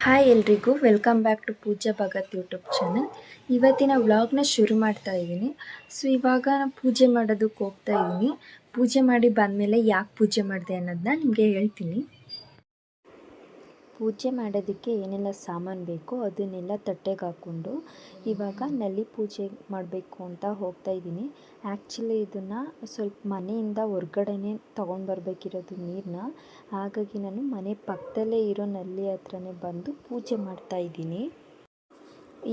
Hi ಎಲ್ರಿಗೂ welcome back to Pooja Bhagat YouTube channel. ಇವತ್ತಿನ ವ್ಲಾಗ್ನ ಶುರು ಮಾಡ್ತಾ ಇದ್ದೀನಿ. ಇವಾಗ ನಾನು ಪೂಜೆ ಮಾಡೋದಕ್ಕೆ ಹೋಗ್ತಾ ಇದ್ದೀನಿ. ಪೂಜೆ ಮಾಡಿ ಬಂದಮೇಲೆ ಯಾಕೆ ಪೂಜೆ ಮಾಡಿದೆ ಅನ್ನೋದನ್ನ ನಿಮಗೆ ಹೇಳ್ತೀನಿ. ಪೂಜೆ ಮಾಡೋದಕ್ಕೆ ಏನೆಲ್ಲ ಸಾಮಾನು ಬೇಕೋ ಅದನ್ನೆಲ್ಲ ತಟ್ಟೆಗೆ ಹಾಕ್ಕೊಂಡು ಇವಾಗ ನಲ್ಲಿ ಪೂಜೆ ಮಾಡಬೇಕು ಅಂತ ಹೋಗ್ತಾ ಇದ್ದೀನಿ. ಆ್ಯಕ್ಚುಲಿ ಇದನ್ನು ಸ್ವಲ್ಪ ಮನೆಯಿಂದ ಹೊರ್ಗಡೆನೇ ತೊಗೊಂಡು ಬರಬೇಕಿರೋದು ನೀರನ್ನ. ಹಾಗಾಗಿ ನಾನು ಮನೆ ಪಕ್ಕದಲ್ಲೇ ಇರೋ ನಲ್ಲಿ ಹತ್ರನೇ ಬಂದು ಪೂಜೆ ಮಾಡ್ತಾಯಿದ್ದೀನಿ.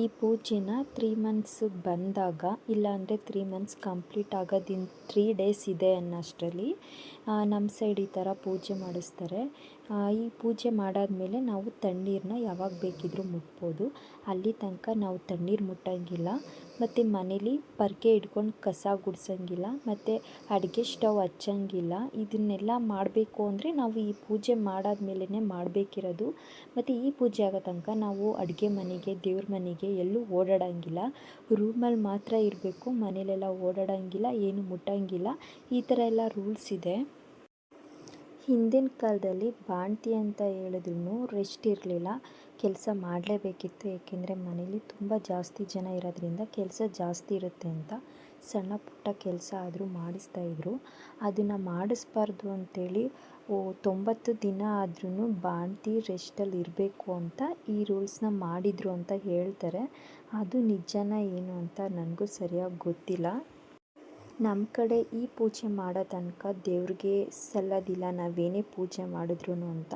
ಈ ಪೂಜೆನ 3 ಮಂತ್ಸ್ ಬಂದಾಗ, ಇಲ್ಲಾಂದರೆ 3 ಮಂತ್ಸ್ ಕಂಪ್ಲೀಟ್ ಆಗೋದಿನ್ನು 3 ಡೇಸ್ ಇದೆ ಅನ್ನೋಷ್ಟರಲ್ಲಿ ನಮ್ಮ ಸೈಡ್ ಈ ಥರ ಪೂಜೆ ಮಾಡಿಸ್ತಾರೆ. ಈ ಪೂಜೆ ಮಾಡಾದಮೇಲೆ ನಾವು ತಣ್ಣೀರನ್ನ ಯಾವಾಗ ಬೇಕಿದ್ರೂ ಮುಟ್ಬೋದು. ಅಲ್ಲಿ ತನಕ ನಾವು ತಣ್ಣೀರು ಮುಟ್ಟಂಗಿಲ್ಲ, ಮತ್ತು ಮನೇಲಿ ಪರ್ಕೆ ಹಿಡ್ಕೊಂಡು ಕಸ ಗುಡಿಸೋಂಗಿಲ್ಲ, ಮತ್ತು ಅಡುಗೆ ಸ್ಟವ್ ಹಚ್ಚಂಗಿಲ್ಲ. ಇದನ್ನೆಲ್ಲ ಮಾಡಬೇಕು ಅಂದರೆ ನಾವು ಈ ಪೂಜೆ ಮಾಡಾದ್ಮೇಲೆ ಮಾಡಬೇಕಿರೋದು. ಮತ್ತು ಈ ಪೂಜೆ ಆಗೋ ತನಕ ನಾವು ಅಡುಗೆ ಮನೆಗೆ, ದೇವ್ರ ಮನೆಗೆ ಎಲ್ಲೂ ಓಡಾಡೋಂಗಿಲ್ಲ. ರೂಮಲ್ಲಿ ಮಾತ್ರ ಇರಬೇಕು, ಮನೇಲೆಲ್ಲ ಓಡಾಡೋಂಗಿಲ್ಲ, ಏನು ಮುಟ್ಟಂಗಿಲ್ಲ. ಈ ಥರ ಎಲ್ಲ ರೂಲ್ಸ್ ಇದೆ. ಹಿಂದಿನ ಕಾಲದಲ್ಲಿ ಬಾಣಂತಿ ಅಂತ ಹೇಳಿದ್ರೂ ರೆಸ್ಟ್ ಇರಲಿಲ್ಲ, ಕೆಲಸ ಮಾಡಲೇಬೇಕಿತ್ತು. ಏಕೆಂದರೆ ಮನೇಲಿ ತುಂಬ ಜಾಸ್ತಿ ಜನ ಇರೋದ್ರಿಂದ ಕೆಲಸ ಜಾಸ್ತಿ ಇರುತ್ತೆ ಅಂತ ಸಣ್ಣ ಪುಟ್ಟ ಕೆಲಸ ಆದರೂ ಮಾಡಿಸ್ತಾಯಿದ್ರು. ಅದನ್ನು ಮಾಡಿಸ್ಬಾರ್ದು ಅಂಥೇಳಿ 90 ದಿನ ಆದ್ರೂ ಬಾಣಂತಿ ರೆಸ್ಟಲ್ಲಿ ಇರಬೇಕು ಅಂತ ಈ ರೂಲ್ಸ್ನ ಮಾಡಿದರು ಅಂತ ಹೇಳ್ತಾರೆ. ಅದು ನಿಜನ ಏನು ಅಂತ ನನಗೂ ಸರಿಯಾಗಿ ಗೊತ್ತಿಲ್ಲ. ನಮ್ಮ ಕಡೆ ಈ ಪೂಜೆ ಮಾಡೋ ತನಕ ದೇವ್ರಿಗೆ ಸಲ್ಲೋದಿಲ್ಲ, ನಾವೇನೇ ಪೂಜೆ ಮಾಡಿದ್ರು ಅಂತ.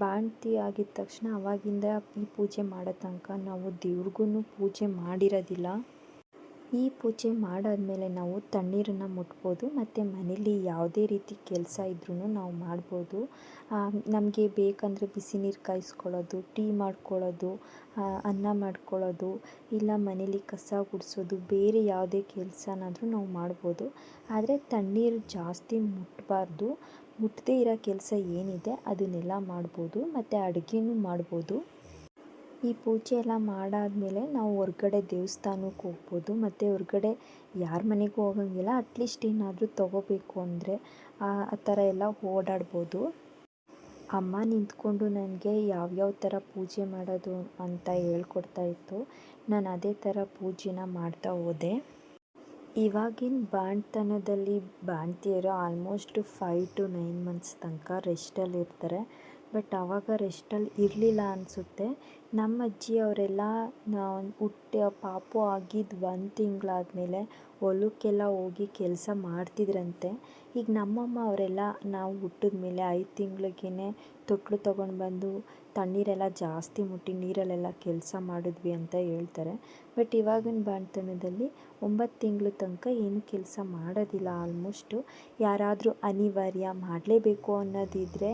ಬಾಣಂತಿ ಆಗಿದ ತಕ್ಷಣ ಆವಾಗಿಂದ ಈ ಪೂಜೆ ಮಾಡೋ ತನಕ ನಾವು ದೇವ್ರಿಗೂ ಪೂಜೆ ಮಾಡಿರೋದಿಲ್ಲ. ಈ ಪೂಜೆ ಮಾಡಾದಮೇಲೆ ನಾವು ತಣ್ಣೀರನ್ನು ಮುಟ್ಬೋದು, ಮತ್ತು ಮನೇಲಿ ಯಾವುದೇ ರೀತಿ ಕೆಲಸ ಇದ್ರೂ ನಾವು ಮಾಡ್ಬೋದು. ನಮಗೆ ಬೇಕಂದರೆ ಬಿಸಿ ನೀರು ಕಾಯಿಸ್ಕೊಳ್ಳೋದು, ಟೀ ಮಾಡ್ಕೊಳ್ಳೋದು, ಅನ್ನ ಮಾಡ್ಕೊಳ್ಳೋದು, ಇಲ್ಲ ಮನೇಲಿ ಕಸ ಗುಡಿಸೋದು, ಬೇರೆ ಯಾವುದೇ ಕೆಲಸನಾದರೂ ನಾವು ಮಾಡ್ಬೋದು. ಆದರೆ ತಣ್ಣೀರು ಜಾಸ್ತಿ ಮುಟ್ಟಬಾರ್ದು. ಮುಟ್ಟದೇ ಇರೋ ಕೆಲಸ ಏನಿದೆ ಅದನ್ನೆಲ್ಲ ಮಾಡ್ಬೋದು, ಮತ್ತು ಅಡುಗೆನೂ ಮಾಡ್ಬೋದು. ಈ ಪೂಜೆ ಎಲ್ಲ ಮಾಡಾದಮೇಲೆ ನಾವು ಹೊರ್ಗಡೆ ದೇವಸ್ಥಾನಕ್ಕೆ ಹೋಗ್ಬೋದು, ಮತ್ತು ಹೊರ್ಗಡೆ ಯಾರ ಮನೆಗೂ ಹೋಗೋಂಗಿಲ್ಲ. ಅಟ್ಲೀಸ್ಟ್ ಏನಾದರೂ ತೊಗೋಬೇಕು ಅಂದರೆ ಆ ಥರ ಎಲ್ಲ ಓಡಾಡ್ಬೋದು. ಅಮ್ಮ ನಿಂತ್ಕೊಂಡು ನನಗೆ ಯಾವ್ಯಾವ ಥರ ಪೂಜೆ ಮಾಡೋದು ಅಂತ ಹೇಳ್ಕೊಡ್ತಾಯಿತ್ತು. ನಾನು ಅದೇ ಥರ ಪೂಜೆನ ಮಾಡ್ತಾ ಹೋದೆ. ಇವಾಗಿನ ಬಾಣಂತನದಲ್ಲಿ ಬಾಣಂತಿಯರು ಆಲ್ಮೋಸ್ಟ್ 5 to 9 ಮಂತ್ಸ್ ತನಕ ರೆಸ್ಟಲ್ಲಿರ್ತಾರೆ. ಬಟ್ ಆವಾಗ ರೆಸ್ಟಲ್ಲಿ ಇರಲಿಲ್ಲ ಅನಿಸುತ್ತೆ. ನಮ್ಮ ಅಜ್ಜಿಯವರೆಲ್ಲ ಪಾಪು ಆಗಿದ್ದು 1 ತಿಂಗಳಾದಮೇಲೆ ಹೊಲಕ್ಕೆಲ್ಲ ಹೋಗಿ ಕೆಲಸ ಮಾಡ್ತಿದ್ರಂತೆ. ಈಗ ನಮ್ಮಮ್ಮ ಅವರೆಲ್ಲ ನಾವು ಹುಟ್ಟಿದ ಮೇಲೆ 5 ತಿಂಗಳಿಗೇ ತೊಟ್ಲು ತೊಗೊಂಡು ಬಂದು ತಣ್ಣೀರೆಲ್ಲ ಜಾಸ್ತಿ ಮುಟ್ಟಿ ನೀರಲ್ಲೆಲ್ಲ ಕೆಲಸ ಮಾಡಿದ್ವಿ ಅಂತ ಹೇಳ್ತಾರೆ. ಬಟ್ ಇವಾಗಿನ ಬಾಣಂತನದಲ್ಲಿ 9 ತಿಂಗಳ ತನಕ ಏನು ಕೆಲಸ ಮಾಡೋದಿಲ್ಲ. ಆಲ್ಮೋಸ್ಟು ಯಾರಾದರೂ ಅನಿವಾರ್ಯ ಮಾಡಲೇಬೇಕು ಅನ್ನೋದಿದ್ದರೆ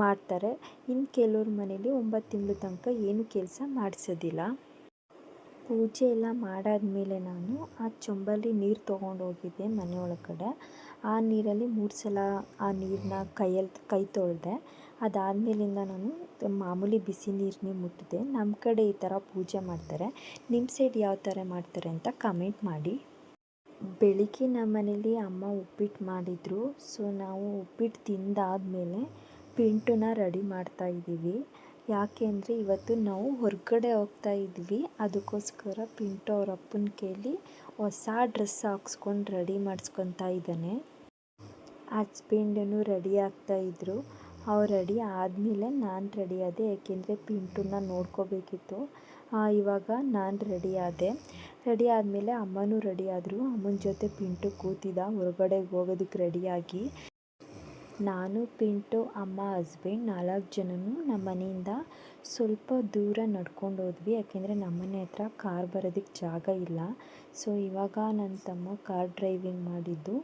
ಮಾಡ್ತಾರೆ. ಇನ್ನು ಕೆಲವ್ರ ಮನೇಲಿ 9 ತಿಂಗಳ ತನಕ ಏನು ಕೆಲಸ ಮಾಡಿಸೋದಿಲ್ಲ. ಪೂಜೆ ಎಲ್ಲ ಮಾಡಾದಮೇಲೆ ನಾನು ಆ ಚೊಂಬಲ್ಲಿ ನೀರು ತೊಗೊಂಡೋಗಿದ್ದೆ ಮನೆ ಒಳಗಡೆ. ಆ ನೀರಲ್ಲಿ 3 ಸಲ ಆ ನೀರನ್ನ ಕೈ ತೊಳೆದೆ. ಅದಾದಮೇಲಿಂದ ನಾನು ಮಾಮೂಲಿ ಬಿಸಿ ನೀರನ್ನೇ ಮುಟ್ಟಿದೆ. ನಮ್ಮ ಕಡೆ ಈ ಥರ ಪೂಜೆ ಮಾಡ್ತಾರೆ. ನಿಮ್ಮ ಸೈಡ್ ಯಾವ ಥರ ಮಾಡ್ತಾರೆ ಅಂತ ಕಮೆಂಟ್ ಮಾಡಿ. ಬೆಳಿಗ್ಗೆ ನಮ್ಮ ಮನೇಲಿ ಅಮ್ಮ ಉಪ್ಪಿಟ್ಟು ಮಾಡಿದರು. ಸೊ ನಾವು ಉಪ್ಪಿಟ್ಟು ತಿಂದಾದಮೇಲೆ ಪಿಂಟುನ ರೆಡಿ ಮಾಡ್ತಾಯಿದ್ದೀವಿ. ಯಾಕೆ ಅಂದರೆ ಇವತ್ತು ನಾವು ಹೊರಗಡೆ ಹೋಗ್ತಾ ಇದ್ವಿ. ಅದಕ್ಕೋಸ್ಕರ ಪಿಂಟು ಅವ್ರ ಅಪ್ಪನ ಕೇಳಿ ಹೊಸ ಡ್ರೆಸ್ ಹಾಕ್ಸ್ಕೊಂಡು ರೆಡಿ ಮಾಡಿಸ್ಕೊತಾ ಇದ್ದಾನೆ. ಹಸ್ಬೆಂಡೂ ರೆಡಿ ಆಗ್ತಾಯಿದ್ರು. ಅವ್ರು ರೆಡಿ ಆದಮೇಲೆ ನಾನು ರೆಡಿ ಆದೆ, ಏಕೆಂದರೆ ಪಿಂಟುನ ನೋಡ್ಕೋಬೇಕಿತ್ತು. ಇವಾಗ ನಾನು ರೆಡಿ ಆದೆ. ರೆಡಿ ಆದಮೇಲೆ ಅಮ್ಮನೂ ರೆಡಿ ಆದರು. ಅಮ್ಮನ ಜೊತೆ ಪಿಂಟು ಕೂತಿದ್ದ ಹೊರಗಡೆಗೆ ಹೋಗೋದಕ್ಕೆ ರೆಡಿಯಾಗಿ. ನಾನು, ಪಿಂಟು, ಅಮ್ಮ, ಹಸ್ಬೆಂಡ್ 4 ಜನನೂ ನಮ್ಮ ಮನೆಯಿಂದ ಸ್ವಲ್ಪ ದೂರ ನಡ್ಕೊಂಡು ಹೋದ್ವಿ. ಯಾಕೆಂದರೆ ನಮ್ಮ ಮನೆ ಹತ್ರ ಕಾರ್ ಬರೋದಕ್ಕೆ ಜಾಗ ಇಲ್ಲ. ಸೊ ಇವಾಗ ನನ್ನ ತಮ್ಮ ಕಾರ್ ಡ್ರೈವಿಂಗ್ ಮಾಡಿದ್ದು.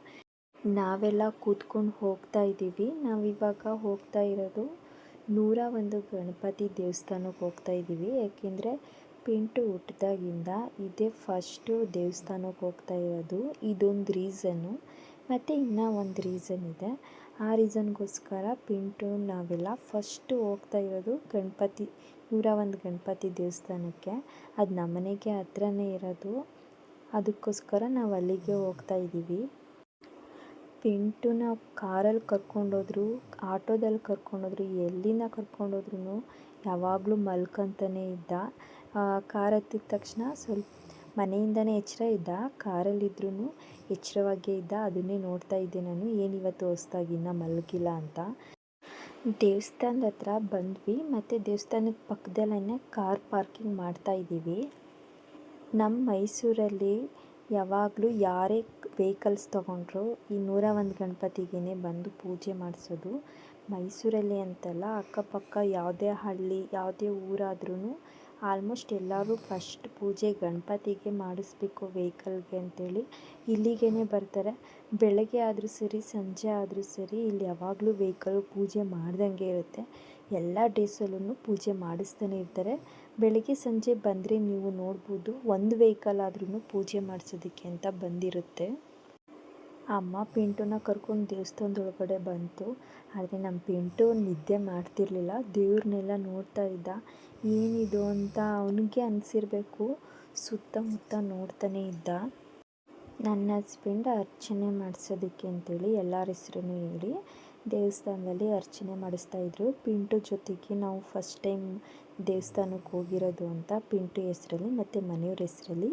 ನಾವೆಲ್ಲ ಕೂತ್ಕೊಂಡು ಹೋಗ್ತಾ ಇದ್ದೀವಿ. ನಾವಿವಾಗ ಹೋಗ್ತಾ ಇರೋದು 101 ಗಣಪತಿ ದೇವಸ್ಥಾನಕ್ಕೆ ಹೋಗ್ತಾ ಇದ್ದೀವಿ. ಯಾಕೆಂದರೆ ಪಿಂಟು ಹುಟ್ಟಿದಾಗಿಂದ ಇದೇ ಫಸ್ಟು ದೇವಸ್ಥಾನಕ್ಕೆ ಹೋಗ್ತಾ ಇರೋದು. ಇದೊಂದು ರೀಸನ್ನು, ಮತ್ತು ಇನ್ನೂ ಒಂದು ರೀಸನ್ ಇದೆ. ಆ ರೀಸನ್ಗೋಸ್ಕರ ಪಿಂಟು ನಾವೆಲ್ಲ ಫಸ್ಟು ಹೋಗ್ತಾ ಇರೋದು 101 ಗಣಪತಿ ದೇವಸ್ಥಾನಕ್ಕೆ. ಅದು ನಮ್ಮನೆಗೆ ಹತ್ರನೇ ಇರೋದು. ಅದಕ್ಕೋಸ್ಕರ ನಾವು ಅಲ್ಲಿಗೆ ಹೋಗ್ತಾ ಇದ್ದೀವಿ. ಪಿಂಟುನ ಕಾರಲ್ಲಿ ಕರ್ಕೊಂಡೋದ್ರು, ಆಟೋದಲ್ಲಿ ಕರ್ಕೊಂಡೋದ್ರು, ಎಲ್ಲಿಂದ ಕರ್ಕೊಂಡೋದ್ರೂ ಯಾವಾಗಲೂ ಮಲ್ಕೊಂತಾನೆ ಇದ್ದ. ಕಾರ್ ಹತ್ತಿದ ತಕ್ಷಣ ಸ್ವಲ್ಪ ಮನೆಯಿಂದನೇ ಎಚ್ಚರ ಇದ್ದ, ಕಾರಲ್ಲಿದ್ರೂ ಎಚ್ಚರವಾಗೇ ಇದ್ದ. ಅದನ್ನೇ ನೋಡ್ತಾ ಇದ್ದೆ ನಾನು, ಏನಿವತ್ತು ಹೊಸ್ದಾಗಿ ಇನ್ನೂ ಮಲಗಿಲ್ಲ ಅಂತ. ದೇವಸ್ಥಾನದ ಹತ್ರ ಬಂದ್ವಿ, ಮತ್ತು ದೇವಸ್ಥಾನದ ಪಕ್ಕದಲ್ಲೇ ಕಾರ್ ಪಾರ್ಕಿಂಗ್ ಮಾಡ್ತಾಯಿದ್ದೀವಿ. ನಮ್ಮ ಮೈಸೂರಲ್ಲಿ ಯಾವಾಗಲೂ ಯಾರೇ ವೆಹಿಕಲ್ಸ್ ತೊಗೊಂಡ್ರು ಈ 101 ಗಣಪತಿಗೇ ಬಂದು ಪೂಜೆ ಮಾಡಿಸೋದು. ಮೈಸೂರಲ್ಲಿ ಅಂತಲ್ಲ, ಅಕ್ಕಪಕ್ಕ ಯಾವುದೇ ಹಳ್ಳಿ ಯಾವುದೇ ಊರಾದ್ರೂ ಆಲ್ಮೋಸ್ಟ್ ಎಲ್ಲರೂ ಫಸ್ಟ್ ಪೂಜೆ ಗಣಪತಿಗೆ ಮಾಡಿಸ್ಬೇಕು ವೆಹಿಕಲ್ಗೆ ಅಂತೇಳಿ ಇಲ್ಲಿಗೇ ಬರ್ತಾರೆ. ಬೆಳಗ್ಗೆ ಆದರೂ ಸರಿ, ಸಂಜೆ ಆದರೂ ಸರಿ, ಇಲ್ಲಿ ಯಾವಾಗಲೂ ವೆಹಿಕಲ್ ಪೂಜೆ ಮಾಡ್ದಂಗೆ ಇರುತ್ತೆ. ಎಲ್ಲ ಡೇಸಲ್ಲೂ ಪೂಜೆ ಮಾಡಿಸ್ತಾನೆ ಇರ್ತಾರೆ. ಬೆಳಗ್ಗೆ ಸಂಜೆ ಬಂದರೆ ನೀವು ನೋಡ್ಬೋದು, ಒಂದು ವೆಹಿಕಲ್ ಆದ್ರೂ ಪೂಜೆ ಮಾಡಿಸೋದಕ್ಕೆ ಅಂತ ಬಂದಿರುತ್ತೆ. ಅಮ್ಮ ಪಿಂಟುನ ಕರ್ಕೊಂಡು ದೇವಸ್ಥಾನದೊಳಗಡೆ ಬಂತು. ಆದರೆ ನಮ್ಮ ಪಿಂಟು ನಿದ್ದೆ ಮಾಡ್ತಿರ್ಲಿಲ್ಲ, ದೇವ್ರನ್ನೆಲ್ಲ ನೋಡ್ತಾ ಇದ್ದ. ಏನಿದು ಅಂತ ಅವನಿಗೆ ಅನಿಸಿರ್ಬೇಕು, ಸುತ್ತಮುತ್ತ ನೋಡ್ತಾನೆ ಇದ್ದ. ನನ್ನ ಹಸ್ಬೆಂಡ್ ಅರ್ಚನೆ ಮಾಡಿಸೋದಕ್ಕೆ ಅಂತೇಳಿ ಎಲ್ಲರ ಹೆಸ್ರನ್ನು ಹೇಳಿ ದೇವಸ್ಥಾನದಲ್ಲಿ ಅರ್ಚನೆ ಮಾಡಿಸ್ತಾಯಿದ್ರು. ಪಿಂಟು ಜೊತೆಗೆ ನಾವು ಫಸ್ಟ್ ಟೈಮ್ ದೇವಸ್ಥಾನಕ್ಕೆ ಹೋಗಿರೋದು ಅಂತ ಪಿಂಟು ಹೆಸ್ರಲ್ಲಿ ಮತ್ತು ಮನೆಯವ್ರ ಹೆಸ್ರಲ್ಲಿ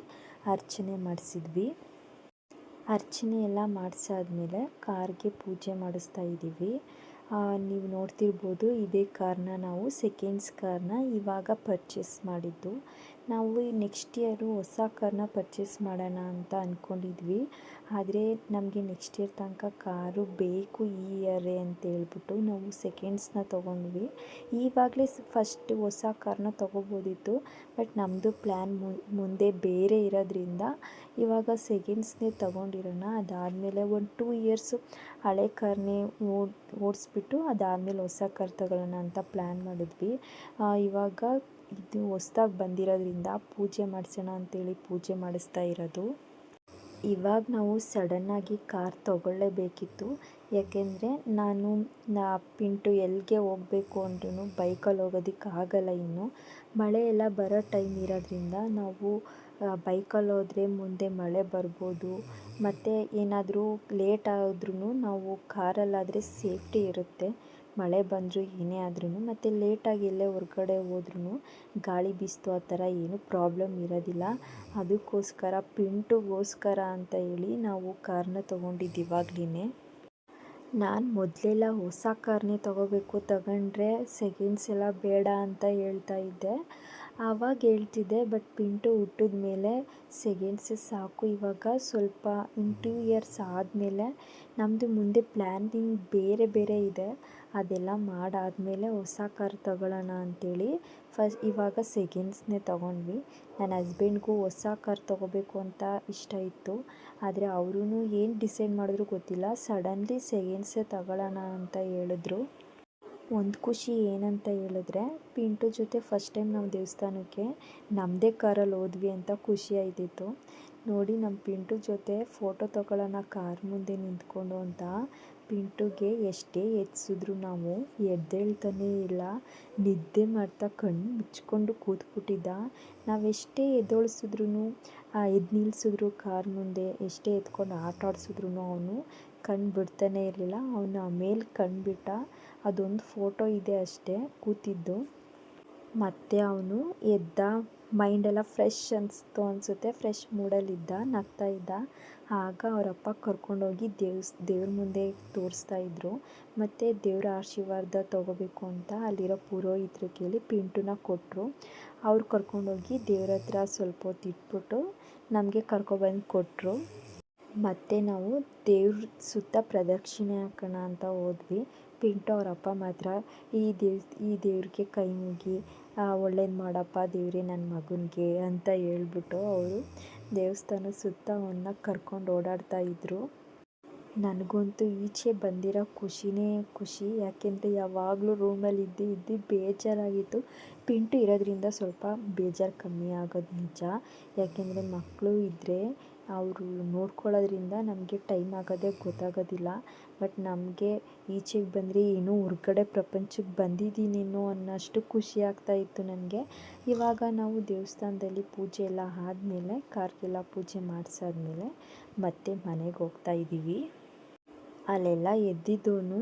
ಅರ್ಚನೆ ಮಾಡಿಸಿದ್ವಿ. ಅರ್ಚನೆ ಎಲ್ಲ ಮಾಡಿಸಾದ್ಮೇಲೆ ಕಾರ್ಗೆ ಪೂಜೆ ಮಾಡಿಸ್ತಾ ಇದ್ದೀವಿ. ನೀವು ನೋಡ್ತಿರ್ಬೋದು, ಇದೇ ಕಾರ್ನ ನಾವು ಸೆಕೆಂಡ್ಸ್ ಕಾರ್ನ ಇವಾಗ ಪರ್ಚೇಸ್ ಮಾಡಿದ್ದು. ನಾವು ನೆಕ್ಸ್ಟ್ ಇಯರು ಹೊಸ ಕಾರ್ನ ಪರ್ಚೇಸ್ ಮಾಡೋಣ ಅಂತ ಅಂದ್ಕೊಂಡಿದ್ವಿ. ಆದರೆ ನಮಗೆ ನೆಕ್ಸ್ಟ್ ಇಯರ್ ತನಕ ಕಾರು ಬೇಕು ಈ ಇಯರೇ ಅಂತ ಹೇಳ್ಬಿಟ್ಟು ನಾವು ಸೆಕೆಂಡ್ಸ್ನ ತೊಗೊಂಡ್ವಿ. ಈವಾಗಲೇ ಫಸ್ಟ್ ಹೊಸ ಕಾರ್ನ ತೊಗೋಬೋದಿತ್ತು, ಬಟ್ ನಮ್ಮದು ಪ್ಲ್ಯಾನ್ ಮುಂದೆ ಬೇರೆ ಇರೋದ್ರಿಂದ ಇವಾಗ ಸೆಕೆಂಡ್ಸ್ನೇ ತೊಗೊಂಡಿರೋಣ. ಅದಾದಮೇಲೆ ಒಂದು 2 ಇಯರ್ಸು ಹಳೆ ಕಾರ್ನೇ ಓಡಿಸ್ಬಿಟ್ಟು ಅದಾದಮೇಲೆ ಹೊಸ ಕಾರ್ ತೊಗೊಳ್ಳೋಣ ಅಂತ ಪ್ಲ್ಯಾನ್ ಮಾಡಿದ್ವಿ. ಇವಾಗ ಇದು ಹೊಸ್ದಾಗಿ ಬಂದಿರೋದ್ರಿಂದ ಪೂಜೆ ಮಾಡಿಸೋಣ ಅಂತೇಳಿ ಪೂಜೆ ಮಾಡಿಸ್ತಾ ಇರೋದು. ಇವಾಗ ನಾವು ಸಡನ್ನಾಗಿ ಕಾರ್ ತೊಗೊಳ್ಳೇಬೇಕಿತ್ತು, ಯಾಕೆಂದರೆ ಪಿಂಟು ಎಲ್ಲಿಗೆ ಹೋಗಬೇಕು ಅಂದ್ರೂ ಬೈಕಲ್ಲಿ ಹೋಗೋದಕ್ಕೆ ಆಗಲ್ಲ. ಇನ್ನು ಮಳೆ ಎಲ್ಲ ಬರೋ ಟೈಮ್ ಇರೋದ್ರಿಂದ ನಾವು ಬೈಕಲ್ಲಿ ಹೋದರೆ ಮುಂದೆ ಮಳೆ ಬರ್ಬೋದು, ಮತ್ತು ಏನಾದರೂ ಲೇಟ್ ಆದ್ರೂ ನಾವು ಕಾರಲ್ಲಾದರೆ ಸೇಫ್ಟಿ ಇರುತ್ತೆ. ಮಳೆ ಬಂದರೂ ಏನೇ ಆದ್ರೂ, ಮತ್ತು ಲೇಟಾಗಿ ಎಲ್ಲೇ ಹೊರಗಡೆ ಹೋದ್ರೂ ಗಾಳಿ ಬೀಸ್ತು ಆ ಥರ ಏನೂ ಪ್ರಾಬ್ಲಮ್ ಇರೋದಿಲ್ಲ. ಅದಕ್ಕೋಸ್ಕರ ಪಿಂಟುಗೋಸ್ಕರ ಅಂತ ಹೇಳಿ ನಾವು ಕಾರ್ನ ತೊಗೊಂಡಿದ್ದು ಇವಾಗಲೇ. ನಾನು ಮೊದಲೆಲ್ಲ ಹೊಸ ಕಾರ್ನೇ ತಗೊಂಡ್ರೆ ಸೆಕೆಂಡ್ಸ್ ಎಲ್ಲ ಬೇಡ ಅಂತ ಹೇಳ್ತಾ ಇದ್ದೆ. ಆವಾಗ ಹೇಳ್ತಿದ್ದೆ, ಬಟ್ ಪಿಂಟು ಹುಟ್ಟಿದ ಮೇಲೆ ಸೆಕೆಂಡ್ಸೇ ಸಾಕು. ಇವಾಗ ಸ್ವಲ್ಪ 2 ಇಯರ್ಸ್ ಆದಮೇಲೆ ನಮ್ಮದು ಮುಂದೆ ಪ್ಲ್ಯಾನಿಂಗ್ ಬೇರೆ ಬೇರೆ ಇದೆ. ಅದೆಲ್ಲ ಮಾಡಾದಮೇಲೆ ಹೊಸ ಕಾರ್ ತಗೊಳ್ಳೋಣ ಅಂಥೇಳಿ ಇವಾಗ ಸೆಕೆಂಡ್ಸ್ನೇ ತೊಗೊಂಡ್ವಿ. ನನ್ನ ಹಸ್ಬೆಂಡ್ಗೂ ಹೊಸ ಕಾರ್ ತೊಗೋಬೇಕು ಅಂತ ಇಷ್ಟ ಇತ್ತು, ಆದರೆ ಅವರೂ ಏನು ಡಿಸೈಡ್ ಮಾಡಿದ್ರು ಗೊತ್ತಿಲ್ಲ, ಸಡನ್ಲಿ ಸೆಕೆಂಡ್ಸೇ ತಗೊಳ್ಳೋಣ ಅಂತ ಹೇಳಿದ್ರು. ಒಂದು ಖುಷಿ ಏನಂತ ಹೇಳಿದ್ರೆ, ಪಿಂಟು ಜೊತೆ ಫಸ್ಟ್ ಟೈಮ್ ನಾವು ದೇವಸ್ಥಾನಕ್ಕೆ ನಮ್ಮದೇ ಕಾರಲ್ಲಿ ಹೋದ್ವಿ ಅಂತ ಖುಷಿ ಆಯ್ತಿತ್ತು. ನೋಡಿ, ನಮ್ಮ ಪಿಂಟು ಜೊತೆ ಫೋಟೋ ತಗೊಳ್ಳೋಣ ಕಾರ್ ಮುಂದೆ ನಿಂತ್ಕೊಂಡು ಅಂತ ಪಿಂಟುಗೆ ಎಷ್ಟೇ ಎತ್ಸಿದ್ರು ನಾವು ಎದ್ದೇಳ್ತಾನೇ ಇಲ್ಲ. ನಿದ್ದೆ ಮಾಡ್ತಾ ಕಣ್ಣು ಮುಚ್ಕೊಂಡು ಕೂತ್ಬಿಟ್ಟಿದ್ದ. ನಾವೆಷ್ಟೇ ಎದ್ದೊಳಿಸಿದ್ರೂ ಎದ್ದು ನಿಲ್ಲಿಸಿದ್ರು ಕಾರ್ ಮುಂದೆ, ಎಷ್ಟೇ ಎತ್ಕೊಂಡು ಆಟ ಆಡಿಸಿದ್ರು ಅವನು ಕಣ್ಣು ಬಿಡ್ತಾನೆ ಇರಲಿಲ್ಲ. ಅವನು ಆಮೇಲೆ ಕಣ್ಣು ಬಿಟ್ಟ. ಅದೊಂದು ಫೋಟೋ ಇದೆ ಅಷ್ಟೇ ಕೂತಿದ್ದು. ಮತ್ತು ಅವನು ಎದ್ದ, ಮೈಂಡೆಲ್ಲ ಫ್ರೆಶ್ ಅನಿಸುತ್ತೆ, ಫ್ರೆಶ್ ಮೂಡಲ್ಲಿದ್ದ, ನಗ್ತಾ ಇದ್ದ. ಆಗ ಅವರಪ್ಪ ಕರ್ಕೊಂಡೋಗಿ ದೇವ್ರ ಮುಂದೆ ತೋರಿಸ್ತಾ ಇದ್ರು. ಮತ್ತು ದೇವರ ಆಶೀರ್ವಾದ ತೊಗೋಬೇಕು ಅಂತ ಅಲ್ಲಿರೋ ಪುರೋಹಿತರು ಕೇಳಿ ಪಿಂಟುನ ಕೊಟ್ಟರು. ಅವ್ರು ಕರ್ಕೊಂಡೋಗಿ ದೇವ್ರ ಹತ್ರ ಸ್ವಲ್ಪ ಹೊತ್ತು ಇಟ್ಬಿಟ್ಟು ನಮಗೆ ಕರ್ಕೊಬಂದು ಕೊಟ್ಟರು. ಮತ್ತು ನಾವು ದೇವ್ರ ಸುತ್ತ ಪ್ರದಕ್ಷಿಣೆ ಹಾಕೋಣ ಅಂತ ಹೋದ್ವಿ. ಪಿಂಟು ಅವರಪ್ಪ ಮಾತ್ರ ಈ ದೇವ್ರಿಗೆ ಕೈ ಮುಗಿ ಒಳ್ಳೇದು ಮಾಡಪ್ಪ ದೇವರೇ ನನ್ನ ಮಗನಿಗೆ ಅಂತ ಹೇಳ್ಬಿಟ್ಟು ಅವರು ದೇವಸ್ಥಾನ ಸುತ್ತ ಅವನ್ನ ಕರ್ಕೊಂಡು ಓಡಾಡ್ತಾ ಇದ್ದರು. ನನಗಂತೂ ಈಚೆ ಬಂದಿರೋ ಖುಷಿನೇ ಖುಷಿ, ಯಾಕೆಂದರೆ ಯಾವಾಗಲೂ ರೂಮಲ್ಲಿ ಇದ್ದು ಬೇಜಾರಾಗಿತ್ತು. ಪಿಂಟು ಇರೋದ್ರಿಂದ ಸ್ವಲ್ಪ ಬೇಜಾರು ಕಮ್ಮಿ ಆಗೋದು ನಿಜ. ಯಾಕೆಂದರೆ ಮಕ್ಕಳು ಇದ್ದರೆ ಅವರು ನೋಡ್ಕೊಳ್ಳೋದ್ರಿಂದ ನಮಗೆ ಟೈಮ್ ಆಗೋದೇ ಗೊತ್ತಾಗೋದಿಲ್ಲ. ಬಟ್ ನಮಗೆ ಈಚೆಗೆ ಬಂದರೆ ಏನೋ ಹೊರ್ಗಡೆ ಪ್ರಪಂಚಕ್ಕೆ ಬಂದಿದ್ದೀನೇನೋ ಅನ್ನೋಷ್ಟು ಖುಷಿ ಆಗ್ತಾಯಿತ್ತು ನನಗೆ. ಇವಾಗ ನಾವು ದೇವಸ್ಥಾನದಲ್ಲಿ ಪೂಜೆ ಎಲ್ಲ ಆದಮೇಲೆ ಕಾರ್ಗೆಲ್ಲ ಪೂಜೆ ಮಾಡಿಸಾದ್ಮೇಲೆ ಮತ್ತೆ ಮನೆಗೆ ಹೋಗ್ತಾ ಇದ್ದೀವಿ. ಅಲ್ಲೆಲ್ಲ ಎದ್ದಿದ್ದವನು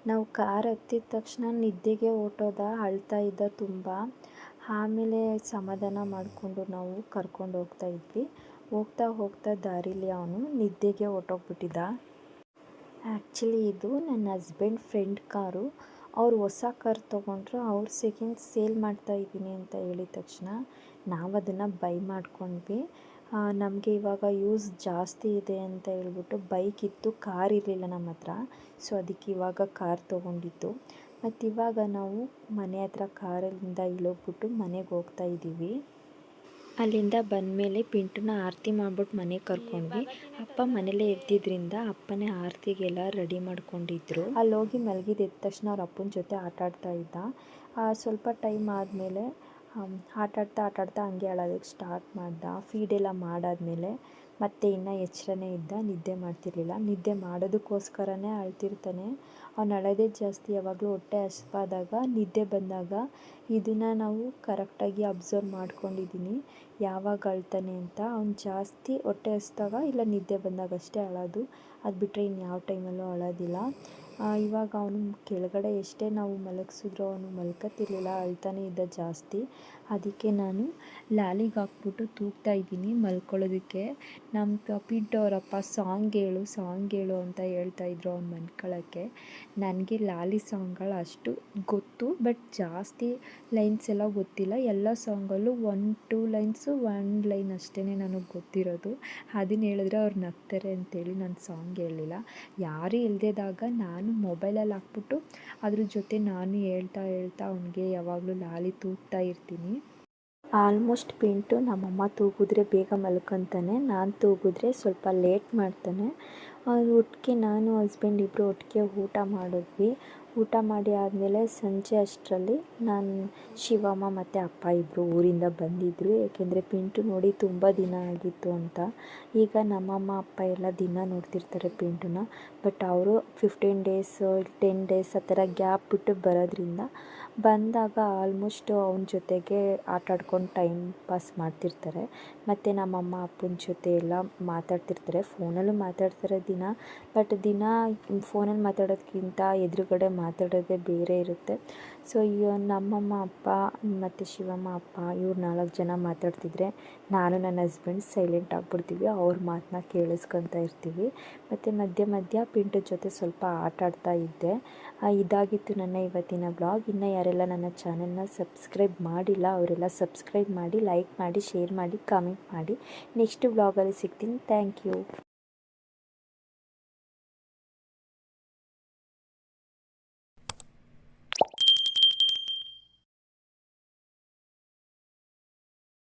ನಾವು ಕಾರ್ ಹತ್ತಿದ ತಕ್ಷಣ ನಿದ್ದೆಗೆ ಹೊರ್ಟೋದ, ಅಳ್ತಾ ಇದ್ದ ತುಂಬ. ಆಮೇಲೆ ಸಮಾಧಾನ ಮಾಡಿಕೊಂಡು ನಾವು ಕರ್ಕೊಂಡು ಹೋಗ್ತಾ ಇದ್ವಿ. ಹೋಗ್ತಾ ಹೋಗ್ತಾ ದಾರಿಲಿ ಅವನು ನಿದ್ದೆಗೆ ಹೊರ್ಟೋಗ್ಬಿಟ್ಟಿದ್ದ. ಆ್ಯಕ್ಚುಲಿ ಇದು ನನ್ನ ಹಸ್ಬೆಂಡ್ ಫ್ರೆಂಡ್ ಕಾರು. ಅವ್ರು ಹೊಸ ಕಾರ್ ತೊಗೊಂಡ್ರು. ಅವ್ರು ಸೆಕೆಂಡ್ ಸೇಲ್ ಮಾಡ್ತಾ ಇದ್ದೀನಿ ಅಂತ ಹೇಳಿದ ತಕ್ಷಣ ನಾವು ಅದನ್ನು ಬೈ ಮಾಡ್ಕೊಂಡ್ವಿ. ನಮಗೆ ಇವಾಗ ಯೂಸ್ ಜಾಸ್ತಿ ಇದೆ ಅಂತ ಹೇಳ್ಬಿಟ್ಟು ಬೈಕ್ ಇತ್ತು, ಕಾರ್ ಇರಲಿಲ್ಲ ನಮ್ಮ ಹತ್ರ. ಸೊ ಅದಕ್ಕೆ ಇವಾಗ ಕಾರ್ ತೊಗೊಂಡಿದ್ದು. ಮತ್ತು ಇವಾಗ ನಾವು ಮನೆ ಹತ್ರ ಕಾರಲ್ಲಿಂದ ಇಳೋಗ್ಬಿಟ್ಟು ಮನೆಗೆ ಹೋಗ್ತಾ ಇದ್ದೀವಿ. ಅಲ್ಲಿಂದ ಬಂದಮೇಲೆ ಪಿಂಟುನ ಆರತಿ ಮಾಡ್ಬಿಟ್ಟು ಮನೆಗೆ ಕರ್ಕೊಂಡ್ವಿ. ಅಪ್ಪ ಮನೇಲೇ ಇದ್ದಿದ್ದರಿಂದ ಅಪ್ಪನೇ ಆರತಿಗೆಲ್ಲ ರೆಡಿ ಮಾಡ್ಕೊಂಡಿದ್ರು. ಅಲ್ಲಿ ಹೋಗಿ ಮಲಗಿದ ತಕ್ಷಣ ಅವ್ರ ಅಪ್ಪನ ಜೊತೆ ಆಟಾಡ್ತಾ ಇದ್ದ. ಸ್ವಲ್ಪ ಟೈಮ್ ಆದಮೇಲೆ ಆಟಾಡ್ತಾ ಹಂಗೆ ಅಳೋದಕ್ಕೆ ಸ್ಟಾರ್ಟ್ ಮಾಡ್ದ. ಫೀಡೆಲ್ಲ ಮಾಡಾದಮೇಲೆ ಮತ್ತೆ ಇನ್ನೂ ಎಚ್ಚರನೇ ಇದ್ದ, ನಿದ್ದೆ ಮಾಡ್ತಿರ್ಲಿಲ್ಲ. ನಿದ್ದೆ ಮಾಡೋದಕ್ಕೋಸ್ಕರನೇ ಅಳ್ತಿರ್ತಾನೆ. ಅವ್ನು ಅಳೋದೇ ಜಾಸ್ತಿ. ಯಾವಾಗಲೂ ಹೊಟ್ಟೆ ಹಸಿವಾದಾಗ ನಿದ್ದೆ ಬಂದಾಗ ಇದನ್ನು ನಾವು ಕರೆಕ್ಟಾಗಿ ಅಬ್ಸರ್ವ್ ಮಾಡ್ಕೊಂಡಿದ್ದೀನಿ, ಯಾವಾಗ ಅಳ್ತಾನೆ ಅಂತ. ಅವ್ನು ಜಾಸ್ತಿ ಹೊಟ್ಟೆ ಹಸಿದಾಗ ಇಲ್ಲ ನಿದ್ದೆ ಬಂದಾಗ ಅಷ್ಟೇ ಅಳೋದು, ಅದು ಬಿಟ್ಟರೆ ಇನ್ಯಾವ ಟೈಮಲ್ಲೂ ಅಳೋದಿಲ್ಲ. ಇವಾಗ ಅವನು ಕೆಳಗಡೆ ಎಷ್ಟೇ ನಾವು ಮಲಗಿಸಿದ್ರು ಅವನು ಮಲ್ಕೋತಿರ್ಲಿಲ್ಲ, ಅಳ್ತಾನೆ ಇದ್ದ ಜಾಸ್ತಿ. ಅದಕ್ಕೆ ನಾನು ಲಾಲಿಗೆ ಹಾಕ್ಬಿಟ್ಟು ತೂಗ್ತಾ ಇದ್ದೀನಿ ಮಲ್ಕೊಳ್ಳೋದಕ್ಕೆ. ನಮ್ಮ ಪಿಂಟು ಅವರಪ್ಪ ಸಾಂಗ್ ಹೇಳು ಅಂತ ಹೇಳ್ತಾಯಿದ್ರು ಅವ್ನು ಮಲ್ಕೊಳ್ಳೋಕ್ಕೆ. ನನಗೆ ಲಾಲಿ ಸಾಂಗ್ಗಳು ಅಷ್ಟು ಗೊತ್ತು, ಬಟ್ ಜಾಸ್ತಿ ಲೈನ್ಸ್ ಎಲ್ಲ ಗೊತ್ತಿಲ್ಲ. ಎಲ್ಲ ಸಾಂಗಲ್ಲೂ 1-2 ಲೈನ್ಸು, 1 ಲೈನ್ ಅಷ್ಟೇ ನನಗೆ ಗೊತ್ತಿರೋದು. ಅದನ್ನ ಹೇಳಿದ್ರೆ ಅವ್ರು ನಗ್ತಾರೆ ಅಂತೇಳಿ ನಾನು ಸಾಂಗ್ ಹೇಳಲಿಲ್ಲ. ಯಾರೂ ಇಲ್ಲದಿದ್ದಾಗ ನಾನು ಮೊಬೈಲಲ್ಲಿ ಹಾಕ್ಬಿಟ್ಟು ಅದ್ರ ಜೊತೆ ನಾನು ಹೇಳ್ತಾ ಅವನಿಗೆ ಯಾವಾಗಲೂ ಲಾಲಿ ತೂಗ್ತಾ ಇರ್ತೀನಿ. ಆಲ್ಮೋಸ್ಟ್ ಪಿಂಟು ನಮ್ಮಮ್ಮ ತೂಗಿದ್ರೆ ಬೇಗ ಮಲ್ಕೊತಾನೆ, ನಾನು ತೂಗಿದ್ರೆ ಸ್ವಲ್ಪ ಲೇಟ್ ಮಾಡ್ತಾನೆ. ಒಟ್ಟಿಗೆ ನಾನು ಹಸ್ಬೆಂಡ್ ಇಬ್ಬರು ಒಟ್ಟಿಗೆ ಊಟ ಮಾಡಿದ್ವಿ. ಊಟ ಮಾಡಿ ಆದಮೇಲೆ ಸಂಜೆ ಅಷ್ಟರಲ್ಲಿ ನಾನು ಶಿವಮ್ಮ ಮತ್ತು ಅಪ್ಪ ಇಬ್ಬರು ಊರಿಂದ ಬಂದಿದ್ದರು. ಏಕೆಂದರೆ ಪಿಂಟು ನೋಡಿ ತುಂಬ ದಿನ ಆಗಿತ್ತು ಅಂತ. ಈಗ ನಮ್ಮಮ್ಮ ಅಪ್ಪ ಎಲ್ಲ ದಿನ ನೋಡ್ತಿರ್ತಾರೆ ಪಿಂಟುನ, ಬಟ್ ಅವರು 15 ಡೇಸ್ 10 ಡೇಸ್ ಆ ಥರ ಗ್ಯಾಪ್ ಬಿಟ್ಟು ಬರೋದ್ರಿಂದ ಬಂದಾಗ ಆಲ್ಮೋಸ್ಟ್ ಅವನ ಜೊತೆಗೆ ಆಟಾಡ್ಕೊಂಡು ಟೈಮ್ ಪಾಸ್ ಮಾಡ್ತಿರ್ತಾರೆ. ಮತ್ತು ನಮ್ಮಮ್ಮ ಅಪ್ಪನ ಜೊತೆ ಎಲ್ಲ ಮಾತಾಡ್ತಿರ್ತಾರೆ, ಫೋನಲ್ಲೂ ಮಾತಾಡ್ತಾರೆ ದಿನ. ಬಟ್ ದಿನ ಫೋನಲ್ಲಿ ಮಾತಾಡೋದಕ್ಕಿಂತ ಎದುರುಗಡೆ ಮಾತಾಡೋದೇ ಬೇರೆ ಇರುತ್ತೆ. ಸೊ ನಮ್ಮಮ್ಮ ಅಪ್ಪ ಮತ್ತು ಶಿವಮ್ಮ ಅಪ್ಪ ಇವ್ರು 4 ಜನ ಮಾತಾಡ್ತಿದ್ರೆ ನಾನು ನನ್ನ ಹಸ್ಬೆಂಡ್ ಸೈಲೆಂಟ್ ಆಗಿಬಿಡ್ತೀವಿ, ಅವ್ರ ಮಾತನ್ನ ಕೇಳಿಸ್ಕೊತಾ ಇರ್ತೀವಿ. ಮತ್ತು ಮಧ್ಯ ಪಿಂಟು ಜೊತೆ ಸ್ವಲ್ಪ ಆಟಾಡ್ತಾ ಇದ್ದೆ. ಇದಾಗಿತ್ತು ನನ್ನ ಇವತ್ತಿನ ಬ್ಲಾಗ್. ಇನ್ನು ಯಾರೆಲ್ಲ ನನ್ನ ಚಾನೆಲ್ನ ಸಬ್ಸ್ಕ್ರೈಬ್ ಮಾಡಿಲ್ಲ ಅವರೆಲ್ಲ ಸಬ್ಸ್ಕ್ರೈಬ್ ಮಾಡಿ, ಲೈಕ್ ಮಾಡಿ, ಶೇರ್ ಮಾಡಿ, ಕಾಮೆಂಟ್ ಮಾಡಿ. ನೆಕ್ಸ್ಟ್ ಬ್ಲಾಗಲ್ಲಿ ಸಿಗ್ತೀನಿ. Thank you.